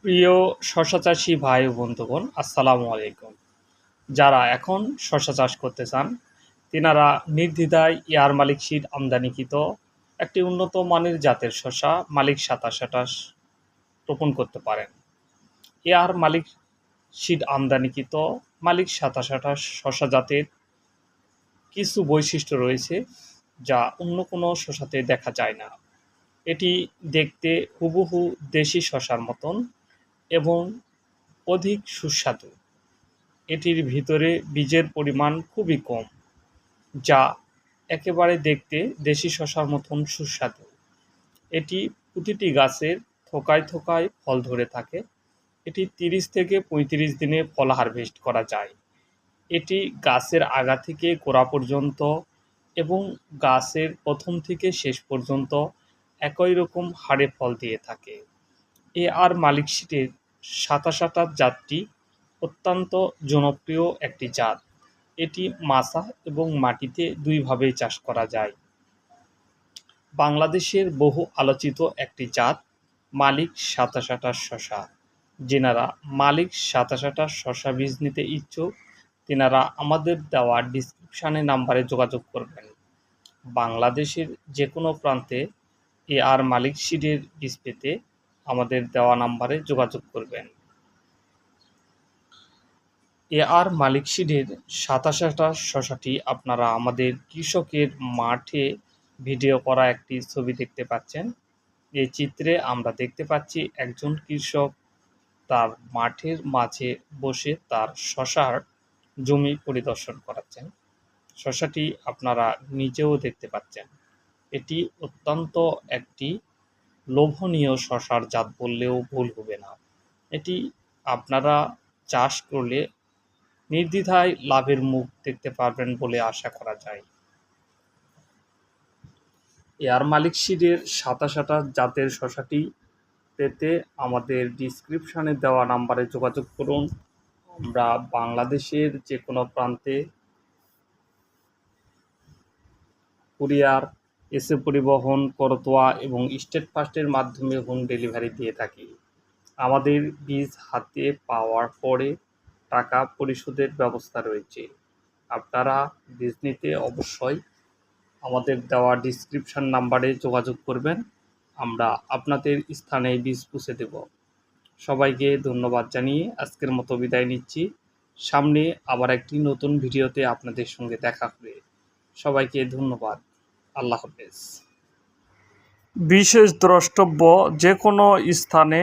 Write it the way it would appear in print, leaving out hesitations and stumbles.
প্রিয় শশা চাষী ভাই ও বন্ধুগণ, আসসালামু আলাইকুম। যারা এখন শশা চাষ করতে চান, তিনারা নির্দ্বিধায় এয়ার মালিক সিড আমদানিকৃত একটি উন্নত মানের জাতের শশা মালিক ২৭ রোপণ করতে পারেন। এয়ার মালিক সিড আমদানিকৃত মালিক ২৭ শশা জাতের কিছু বৈশিষ্ট্য রয়েছে যা অন্য কোনো শশাতে দেখা যায় না। এটি দেখতে হুবহু দেশি শশার মতন এবং অধিক সুস্বাদু। এটির ভিতরে বীজের পরিমাণ খুবই কম, যা একেবারে দেখতে দেশি শসার মতন সুস্বাদু। এটি প্রতিটি গাছের থোকায় থোকায় ফল ধরে থাকে। এটি ৩০ থেকে ৩৫ দিনে ফল হারভেস্ট করা যায়। এটি গাছের আগা থেকে গোড়া পর্যন্ত এবং গাছের প্রথম থেকে শেষ পর্যন্ত একই রকম হারে ফল দিয়ে থাকে। এআর মালিক সিডের ২৭ জাতটি অত্যন্ত জনপ্রিয় একটি জাত। এটি মাচা এবং মাটিতে দুইভাবেই চাষ করা যায়। বাংলাদেশের বহু আলোচিত একটি জাত মালিক ২৭ শশা। যেনারা মালিক ২৭ শশা বীজ নিতে ইচ্ছুক, তেনারা আমাদের দেওয়া ডিসক্রিপশানে নাম্বারে যোগাযোগ করবেন। বাংলাদেশের যে কোনো প্রান্তে এআর মালিক সিডের বীজ পেতে আমাদের দেওয়া নাম্বারে যোগাযোগ করবেন। এআর মালিক সিডের ২৭ শশাটি আপনারা আমাদের কৃষকের মাঠে ভিডিও করা একটি ছবি দেখতে পাচ্ছেন। এই চিত্রে আমরা দেখতে পাচ্ছি একজন কৃষক তার মাঠের মাঝে বসে তার শশার জমি পরিদর্শন করাচ্ছেন। শশাটি আপনারা নিজেও দেখতে পাচ্ছেন। এটি অত্যন্ত একটি লোভনীয় শশার জাত বললেও ভুল হবে না। এটি আপনারা চাষ করলে নির্দ্বিধায় লাভের মুখ দেখতে পারবেন বলে আশা করা যায়। এয়ার মালিক সিডের ২৭ জাতের শশাটি পেতে আমাদের ডিসক্রিপশানে দেওয়া নাম্বারে যোগাযোগ করুন। আমরা বাংলাদেশের যে কোনো প্রান্তে কুরিয়ার, এসে পরিবহন, করতোয়া এবং স্টেট ফাস্টের মাধ্যমে হোম ডেলিভারি দিয়ে থাকি। আমাদের বীজ হাতে পাওয়ার পরে টাকা পরিশোধের ব্যবস্থা রয়েছে। আপনারা বীজ নিতে অবশ্যই আমাদের দেওয়া ডিসক্রিপশান নাম্বারে যোগাযোগ করবেন। আমরা আপনাদের স্থানে বীজ পৌঁছে দেব। সবাইকে ধন্যবাদ জানিয়ে আজকের মতো বিদায় নিচ্ছি। সামনে আবার একটি নতুন ভিডিওতে আপনাদের সঙ্গে দেখা হবে। সবাইকে ধন্যবাদ। আল্লাহ হাফেজ। বিশেষ দ্রষ্টব্য, যে কোনো স্থানে